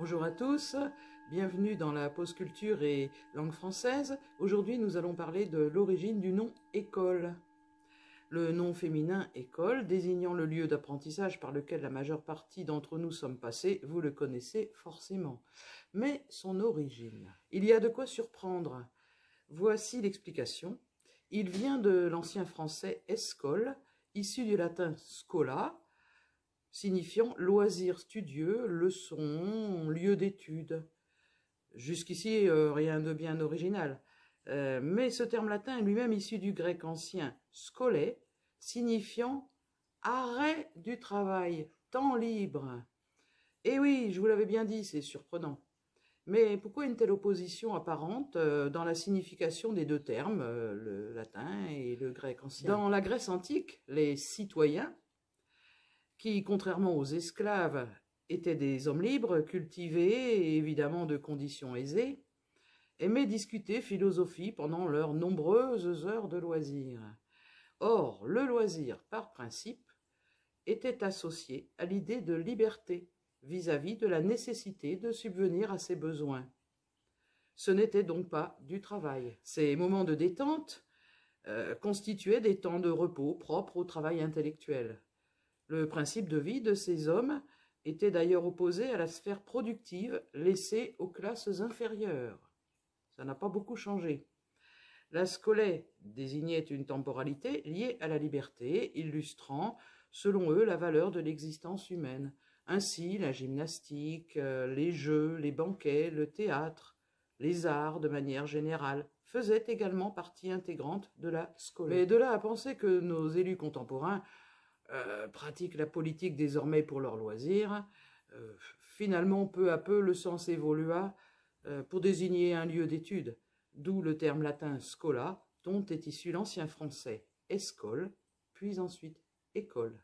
Bonjour à tous, bienvenue dans la pause culture et langue française. Aujourd'hui, nous allons parler de l'origine du nom école. Le nom féminin école, désignant le lieu d'apprentissage par lequel la majeure partie d'entre nous sommes passés, vous le connaissez forcément. Mais son origine, il y a de quoi surprendre. Voici l'explication. Il vient de l'ancien français escole, issu du latin scola, signifiant loisir studieux, leçon, lieu d'étude. Jusqu'ici, rien de bien original. Mais ce terme latin est lui-même issu du grec ancien scolae, signifiant arrêt du travail, temps libre. Et oui, je vous l'avais bien dit, c'est surprenant. Mais pourquoi une telle opposition apparente dans la signification des deux termes, le latin et le grec ancien? Dans la Grèce antique, les citoyens, qui, contrairement aux esclaves, étaient des hommes libres, cultivés et évidemment de conditions aisées, aimaient discuter philosophie pendant leurs nombreuses heures de loisirs. Or, le loisir, par principe, était associé à l'idée de liberté vis-à-vis de la nécessité de subvenir à ses besoins. Ce n'était donc pas du travail. Ces moments de détente constituaient des temps de repos propres au travail intellectuel. Le principe de vie de ces hommes était d'ailleurs opposé à la sphère productive laissée aux classes inférieures. Ça n'a pas beaucoup changé. La scolae désignait une temporalité liée à la liberté, illustrant, selon eux, la valeur de l'existence humaine. Ainsi, la gymnastique, les jeux, les banquets, le théâtre, les arts de manière générale faisaient également partie intégrante de la scolae. Mais de là à penser que nos élus contemporains pratiquent la politique désormais pour leurs loisirs. Finalement, peu à peu, le sens évolua pour désigner un lieu d'étude, d'où le terme latin scola, dont est issu l'ancien français escole, puis ensuite école.